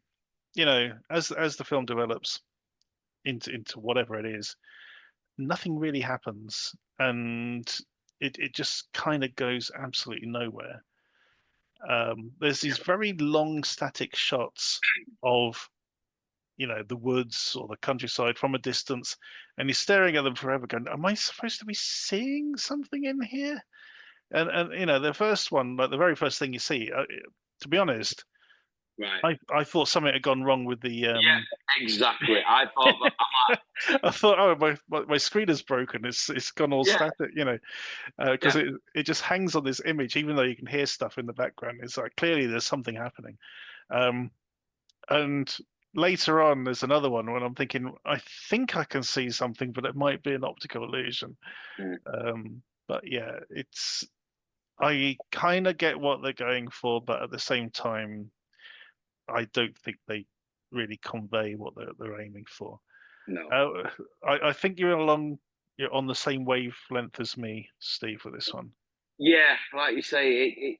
as the film develops into whatever it is, nothing really happens, and it just kind of goes absolutely nowhere. There's these very long static shots of the woods or the countryside from a distance, and you're staring at them forever going, am I supposed to be seeing something in here? And the first one, like the very first thing you see, to be honest, right, I thought something had gone wrong with the yeah, exactly. I thought that. I'm like, I thought, oh, my screen is broken, it's gone all static, because it just hangs on this image, even though you can hear stuff in the background. It's like clearly there's something happening. And later on, there's another one when I'm thinking, I think I can see something, but it might be an optical illusion. But yeah, I kind of get what they're going for, but at the same time, I don't think they really convey what they're aiming for. No. I think you're on the same wavelength as me, Steve, with this one. Yeah, like you say,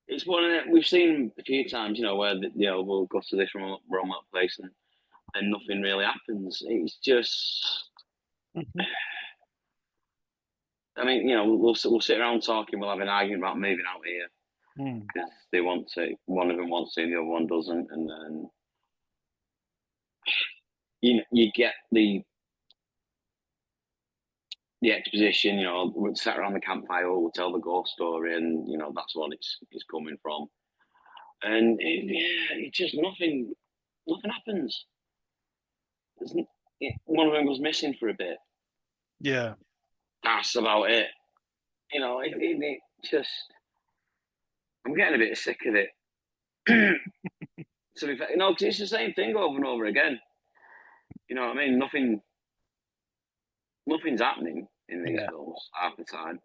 it's one that we've seen a few times, where we'll go to this remote place and nothing really happens. It's just, I mean, we'll sit around talking, we'll have an argument about moving out here because they want to. One of them wants to, and the other one doesn't, and then you get the exposition. We'll sit around the campfire, we'll tell the ghost story, and that's what it's coming from. And it just nothing happens. One of them goes missing for a bit. Yeah, that's about it. It just, I'm getting a bit sick of it. To be fair, because it's the same thing over and over again. You know what I mean? Nothing's happening in these films half the time,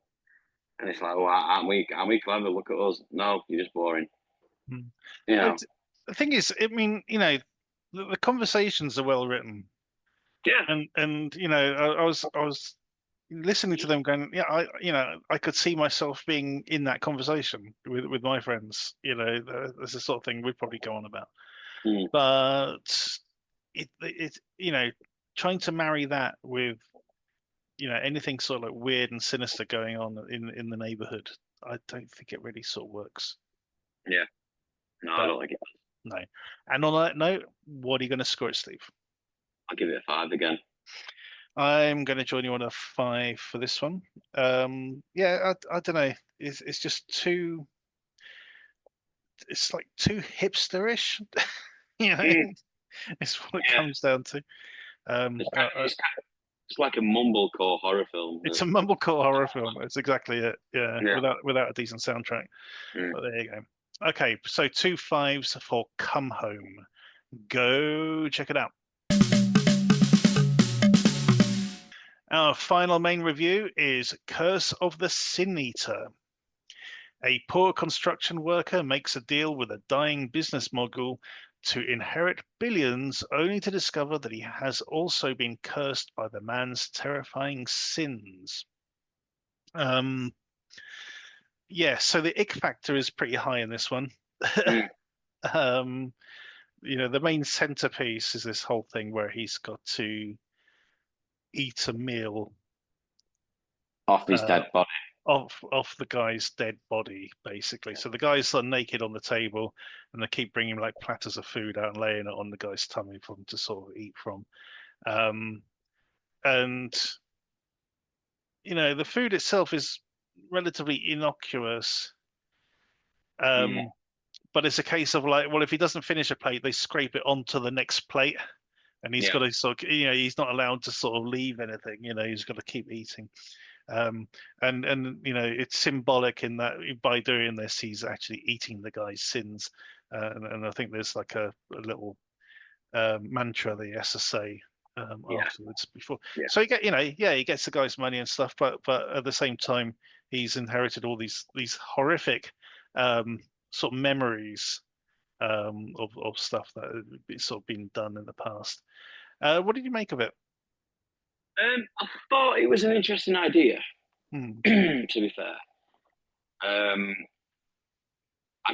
and it's like, oh, aren't we clever? Look at us. No, you're just boring. The thing is, I mean, the conversations are well written. Yeah. And I was listening to them going, yeah, I could see myself being in that conversation with my friends. There's the sort of thing we'd probably go on about. But it trying to marry that with anything sort of like weird and sinister going on in the neighborhood, I don't think it really sort of works. Yeah. No, I don't like it. No. And on that note, what are you going to score it, Steve? I'll give it a 5 again. I'm going to join you on a 5 for this one. Yeah, I don't know. It's just too. It's like too hipsterish. It's what it comes down to. It's like a mumblecore horror film. It's a mumblecore horror film. It's exactly it. Yeah. Without a decent soundtrack. But there you go. Okay, so 2 5s for Come Home. Go check it out. Our final main review is Curse of the Sin Eater. A poor construction worker makes a deal with a dying business mogul to inherit billions, only to discover that he has also been cursed by the man's terrifying sins. Yeah, so the ick factor is pretty high in this one. The main centerpiece is this whole thing where he's got to eat a meal off his dead body. Off the guy's dead body, basically. So the guy's naked on the table, and they keep bringing like platters of food out and laying it on the guy's tummy for him to sort of eat from. And the food itself is relatively innocuous. But it's a case of like, well, if he doesn't finish a plate, they scrape it onto the next plate and he's got to sort of, he's not allowed to sort of leave anything. He's got to keep eating. And it's symbolic in that by doing this, he's actually eating the guy's sins. And I think there's like a little mantra that he has to say afterwards before. So he gets the guy's money and stuff, but at the same time, he's inherited all these horrific sort of memories of stuff that had sort of been done in the past. What did you make of it? I thought it was an interesting idea. To be fair, I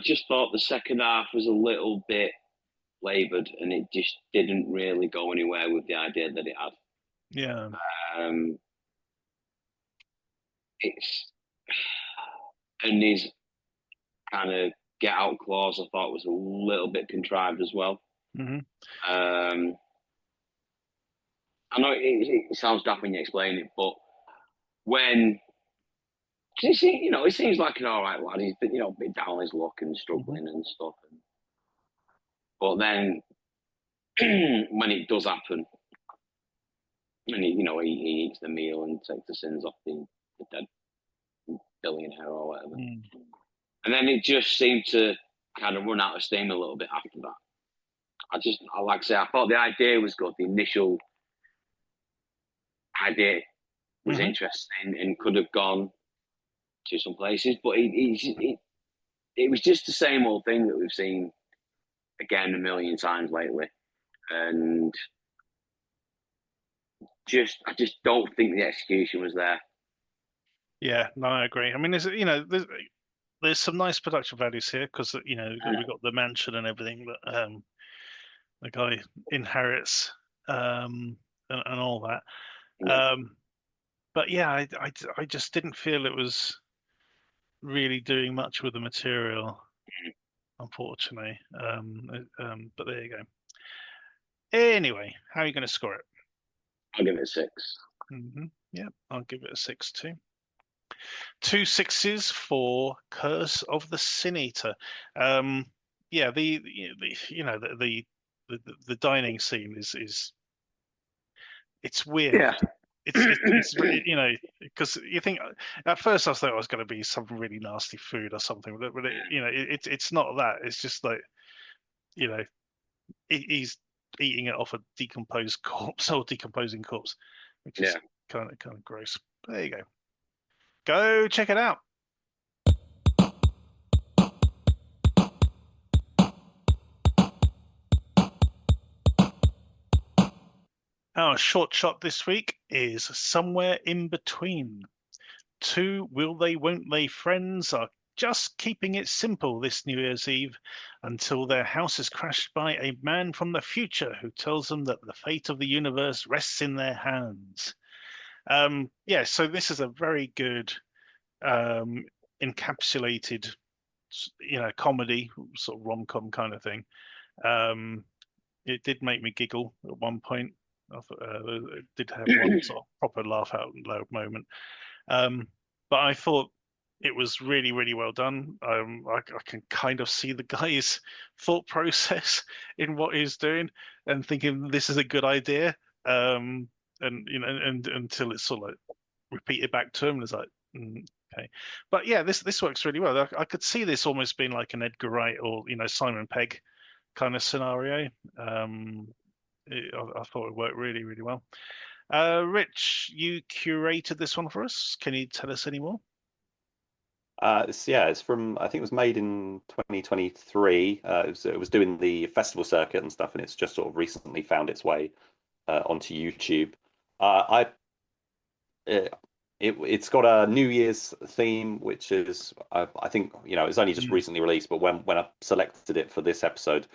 just thought the second half was a little bit laboured, and it just didn't really go anywhere with the idea that it had. Yeah. And his kind of get out clause, I thought, was a little bit contrived as well. I know it sounds daft when you explain it, but when it seems like an all right lad. He's been, a bit down his luck and struggling and stuff. But then when it does happen, and he eats the meal and takes the sins off the dead billionaire or whatever, and then it just seemed to kind of run out of steam a little bit after that. I like I say, I thought the idea was good. The initial idea was interesting and could have gone to some places, but it was just the same old thing that we've seen again a million times lately, and I just don't think the execution was there. Yeah, no, I agree. I mean, there's some nice production values here because we've got the mansion and everything that the guy inherits and all that. But yeah, I just didn't feel it was really doing much with the material, unfortunately. But there you go. Anyway, how are you going to score it? I'll give it a 6. Yeah, I'll give it a 6 too. 2 6s for Curse of the Sin Eater. Yeah, the dining scene is it's weird. Yeah. It's because you think at first I thought it was going to be some really nasty food or something, but it's not that. It's just like he's eating it off a decomposed corpse or decomposing corpse, which is kind of gross. But there you go. Go check it out. Our short shot this week is Somewhere in Between. 2 will they, won't they friends are just keeping it simple this New Year's Eve until their house is crashed by a man from the future who tells them that the fate of the universe rests in their hands. So this is a very good encapsulated, comedy, sort of rom-com kind of thing. It did make me giggle at one point. It did have one sort of proper laugh out loud moment. But I thought it was really, really well done. I can kind of see the guy's thought process in what he's doing and thinking this is a good idea. And until it's sort of like repeated back to him, and it's like, okay. But yeah, this works really well. I could see this almost being like an Edgar Wright or Simon Pegg kind of scenario. I thought it worked really, really well. Rich, you curated this one for us. Can you tell us any more? It's from, I think it was made in 2023. It was doing the festival circuit and stuff, and it's just sort of recently found its way onto YouTube. It's got a New Year's theme, which is I think it's only just recently released, but when I selected it for this episode,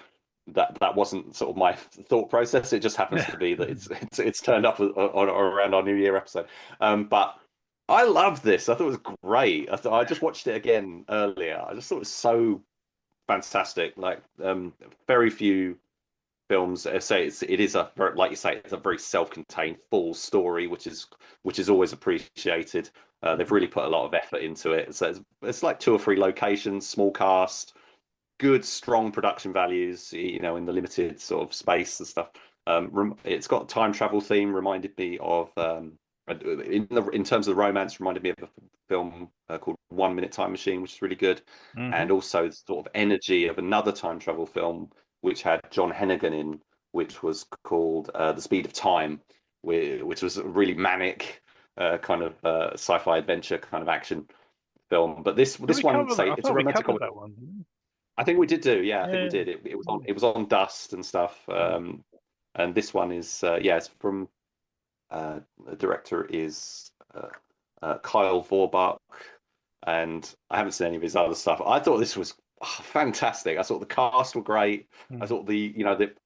that wasn't sort of my thought process. It just happens to be that it's turned up around our New Year episode. But I love this. I thought it was great. I just watched it again earlier. I just thought it was so fantastic. Like very few films say it is a very, like you say, it's a very self-contained full story, which is always appreciated. They've really put a lot of effort into it. So it's like 2 or 3 locations, small cast, good strong production values, in the limited sort of space and stuff. It's got a time travel theme. Reminded me of in terms of the romance, reminded me of a film called 1 Minute Time Machine, which is really good, and also the sort of energy of another time travel film which had John Hennigan in, which was called The Speed of Time, which was a really manic kind of sci-fi adventure kind of action film. But this one, say, it's a romantic comedy. That one. I think we did do, yeah. I think Yeah. we did. It was on Dust and stuff. And this one is it's from the director is Kyle Vorbach, and I haven't seen any of his other stuff. I thought this was fantastic. I thought the cast were great. I thought the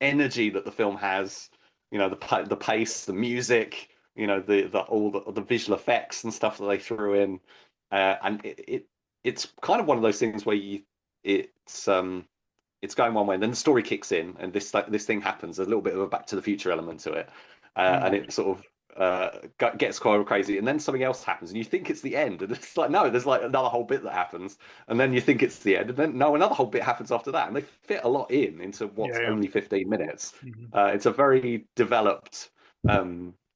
energy that the film has, the pace, the music, all the visual effects and stuff that they threw in, and it's kind of one of those things where it's going one way, and then the story kicks in, and this thing happens. There's a little bit of a Back to the Future element to it, and it sort of gets quite crazy, and then something else happens, and you think it's the end, and it's like, no, there's like another whole bit that happens, and then you think it's the end, and then no, another whole bit happens after that, and they fit a lot into what's only 15 minutes. It's a very developed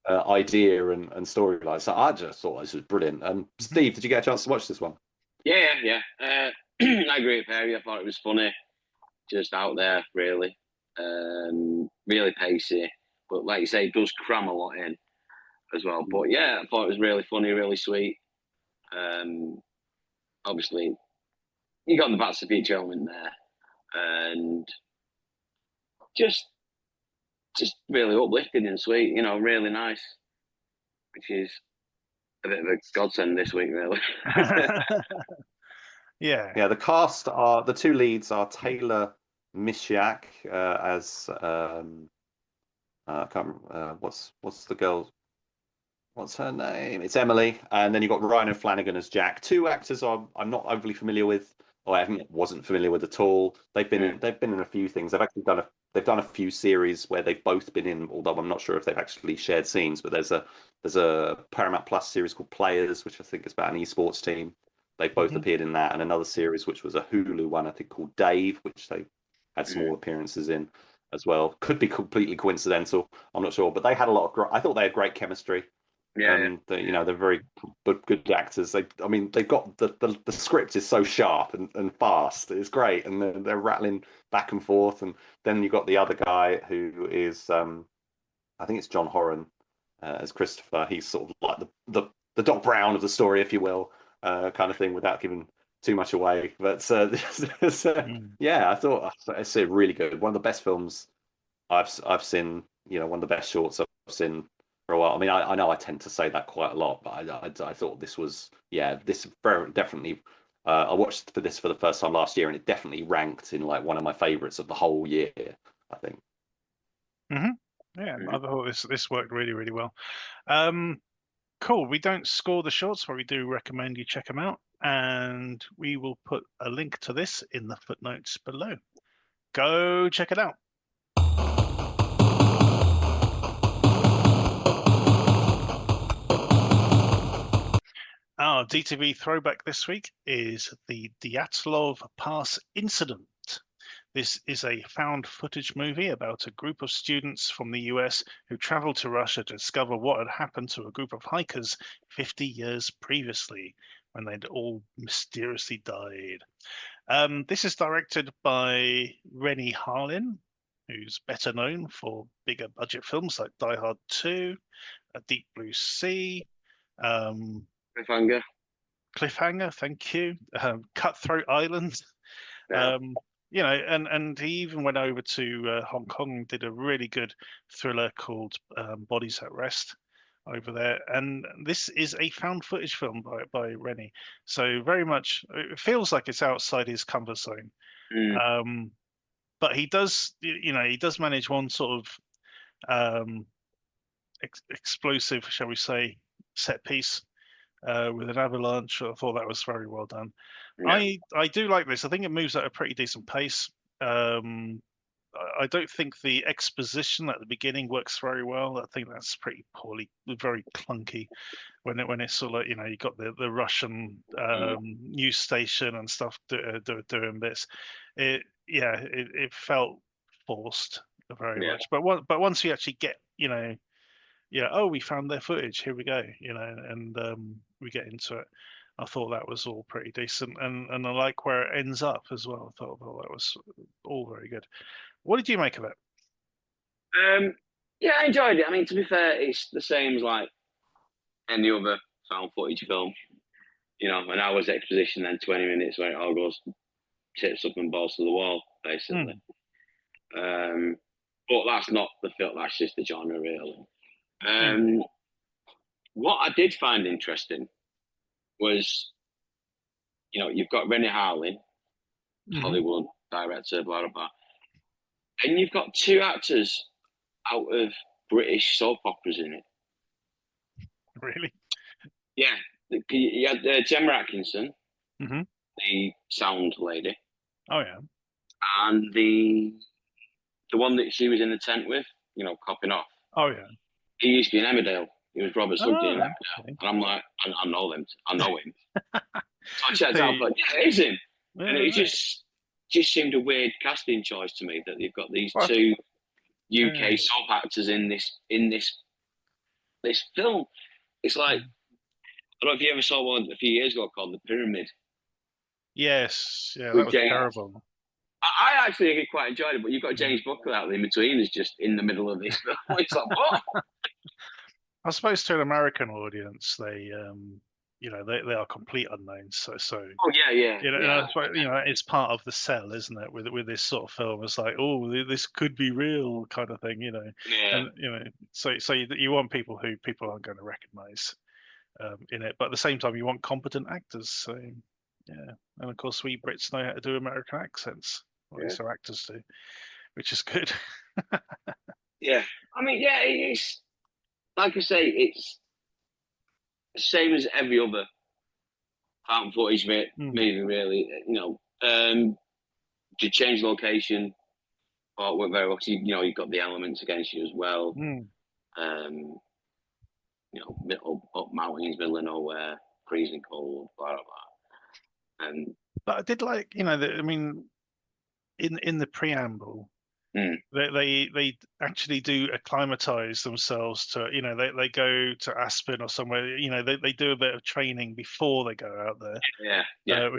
idea and storyline. So I just thought this was brilliant. Steve, did you get a chance to watch this one? Yeah. I agree with Perry. I thought it was funny, just out there, really. Really pacey, but like you say, it does cram a lot in as well. But yeah, I thought it was really funny, really sweet. Obviously, you got the Back to the Future element there, and just really uplifting and sweet. Really nice, which is a bit of a godsend this week, really. Yeah. The cast are, the two leads are Taylor Mishiak as I can't remember, what's the girl? What's her name? It's Emily, and then you've got Ryan Flanagan as Jack. Two actors I'm not overly familiar with, or wasn't familiar with at all. They've been in a few things. They've done a few series where they've both been in, although I'm not sure if they've actually shared scenes. But there's a Paramount Plus series called Players, which I think is about an esports team. They both appeared in that, and another series which was a Hulu one, I think, called Dave, which they had small appearances in as well. Could be completely coincidental, I'm not sure, but they had a lot of. I thought they had great chemistry. They're very good actors. They've got the script is so sharp and fast. It's great, and they're rattling back and forth. And then you've got the other guy who is, I think it's John Horan as Christopher. He's sort of like the Doc Brown of the story, if you will, kind of thing, without giving too much away. But yeah, I thought it's really good. One of the best films I've seen. One of the best shorts I've seen for a while. I mean, I know I tend to say that quite a lot, but I thought this was, this very definitely. I watched this for the first time last year, and it definitely ranked in like one of my favorites of the whole year, I think. Yeah, I thought this worked really, really well. Cool. We don't score the shorts, but we do recommend you check them out, and we will put a link to this in the footnotes below. Go check it out. Our DTV throwback this week is the Dyatlov Pass incident. This is a found footage movie about a group of students from the US who traveled to Russia to discover what had happened to a group of hikers 50 years previously, when they'd all mysteriously died. This is directed by Rennie Harlin, who's better known for bigger budget films like Die Hard 2, A Deep Blue Sea, Cliffhanger, thank you. Cutthroat Island. And he even went over to Hong Kong and did a really good thriller called Bodies at Rest over there. And this is a found footage film by Rennie. So very much, it feels like it's outside his comfort zone. But he does manage one sort of explosive, shall we say, set piece with an avalanche. I thought that was very well done. I do like this. I think it moves at a pretty decent pace. I don't think the exposition at the beginning works very well. I think that's pretty very clunky when it's sort of like, you got the Russian news station and stuff doing bits. It felt forced. very much. But once you actually get, oh, we found their footage. Here we go, and we get into it. I thought that was all pretty decent, and I like where it ends up as well. I thought that was all very good. What did you make of it? Yeah, I enjoyed it. I mean, to be fair, it's the same as like any other found footage film. An hour's exposition, then 20 minutes where it all goes tits up and balls to the wall, basically. But that's not the film. That's just the genre, really. What I did find interesting was, you've got Rennie Harlin, Hollywood director, blah, blah, blah. And you've got two actors out of British soap operas in it. Really? Yeah. You had Gemma Atkinson, Mm-hmm. the sound lady. Oh, yeah. And the one that she was in the tent with, copping off. Oh, yeah. He used to be in Emmerdale. He was Robert Sugden. Okay. And I'm like, I know him. I know him. So I checked out, but yeah, it's him. And it just seemed a weird casting choice to me that they've got these two UK soap actors in this film. It's like, I don't know if you ever saw one a few years ago called The Pyramid. Yes. Yeah, that was terrible. I actually quite enjoyed it, but you've got James Buckley out in between is just in the middle of this film. It's like, what? I suppose to an American audience, they are complete unknowns. So oh yeah. It's part of the sell, isn't it? With this sort of film, it's like, oh, this could be real kind of thing, Yeah. And so you want people who people aren't going to recognise in it, but at the same time, you want competent actors. So yeah, and of course, we Brits know how to do American accents. Or at least our actors do, which is good. Yeah, I mean, yeah, it's like I say, it's the same as every other found footage movie, really. To change location, or very well, you've got the elements against you as well. Up mountains, middle of nowhere, freezing cold, blah blah blah. But I did like, I mean, in the preamble, they actually do acclimatize themselves to, they go to Aspen or somewhere, they do a bit of training before they go out there. Yeah.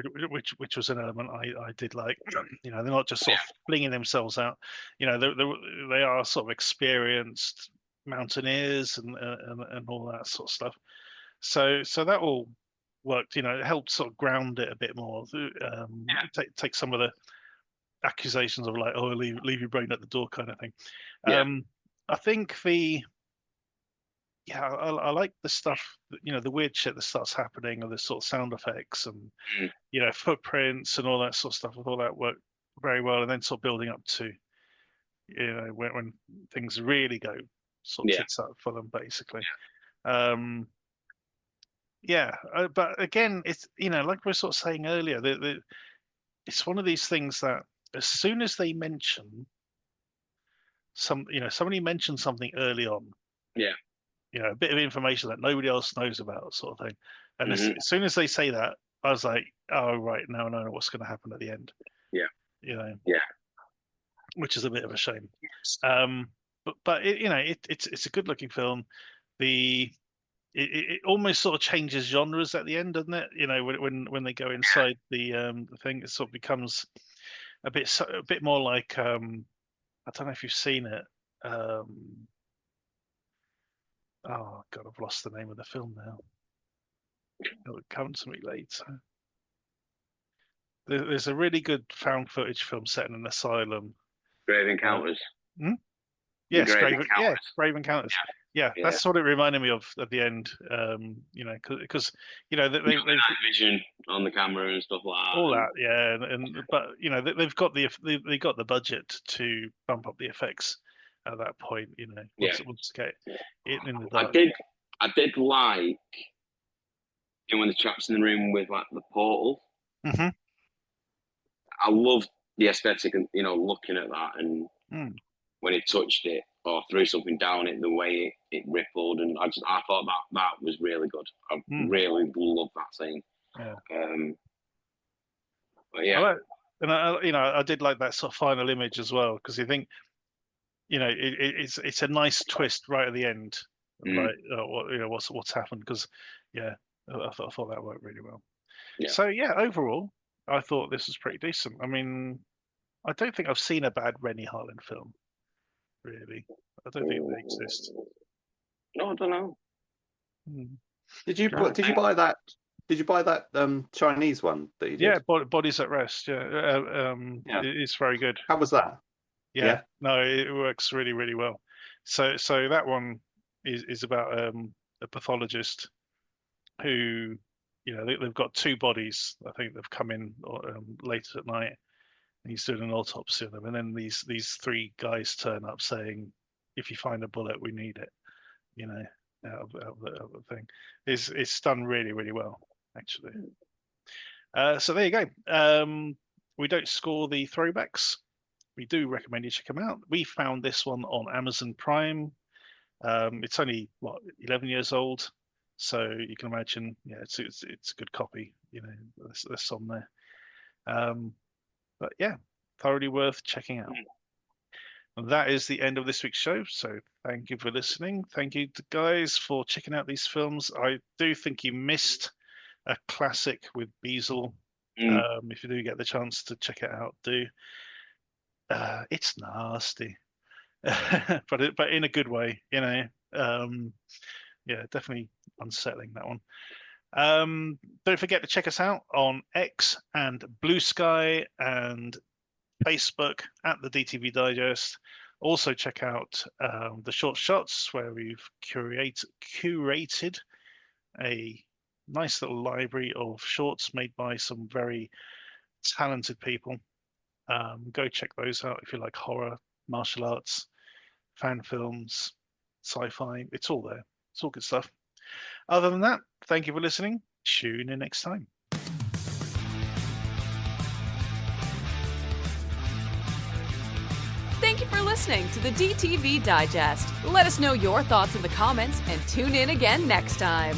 Which was an element I did like. They're not just sort of flinging themselves out. They are sort of experienced mountaineers and all that sort of stuff. So that all worked. It helped sort of ground it a bit more. Take some of the accusations of like, oh, leave your brain at the door kind of thing. I think I like the stuff, the weird shit that starts happening, or the sort of sound effects and footprints and all that sort of stuff. I thought that worked very well, and then sort of building up to when things really go sort of tits up for them, basically. But again, it's like we were sort of saying earlier, it's one of these things that as soon as they mention somebody mentions something early on, a bit of information that nobody else knows about, sort of thing, and as soon as they say that, I was like, oh right, now I know what's going to happen at the end. Which is a bit of a shame. But it's a good looking film. It almost sort of changes genres at the end, doesn't it? When they go inside the thing, it sort of becomes a bit more like I don't know if you've seen it. Oh God, I've lost the name of the film now. It'll come to me later. There's a really good found footage film set in an asylum. Grave Encounters. Yes, Grave Encounters. Yeah, that's what it reminded me of at the end. Because they vision on the camera and stuff like that. All that, but they've got the budget to bump up the effects at that point. Once get it in the dark. I did like when the traps in the room with like the portal. Mm-hmm. I loved the aesthetic and looking at that, and when he touched it or threw something down it, the way it rippled, and I thought that was really good. I really loved that scene. But yeah, I did like that sort of final image as well, because you think it's a nice twist right at the end. Like, what's happened? Because, yeah, I thought that worked really well. Yeah. So yeah, overall, I thought this was pretty decent. I mean, I don't think I've seen a bad Rennie Harlin film. Really, I don't think they exist. No, I don't know. Did you buy that? Did you buy that Chinese one that you did? Yeah, Bodies at Rest. Yeah, it's very good. How was that? Yeah, no, it works really, really well. So that one is about a pathologist who, they've got two bodies. I think they've come in late at night, and he's doing an autopsy of them. And then these three guys turn up saying, "If you find a bullet, we need it." Out of the thing. It's done really, really well, actually. So there you go. We don't score the throwbacks. We do recommend you check them out. We found this one on Amazon Prime. It's only 11 years old, so you can imagine, it's a good copy. That's on there. But yeah, thoroughly worth checking out. And that is the end of this week's show. So thank you for listening. Thank you to guys for checking out these films. I do think you missed a classic with Beezel. If you do get the chance to check it out, do. It's nasty, but in a good way, definitely unsettling, that one. Don't forget to check us out on X and Blue Sky and Facebook at the DTV Digest. Also check out the Short Shots, where we've curated a nice little library of shorts made by some very talented people. Go check those out if you like horror, martial arts, fan films, sci-fi. It's all there. It's all good stuff. Other than that, thank you for listening. Tune in next time. Thank you for listening to the DTV Digest. Let us know your thoughts in the comments and tune in again next time.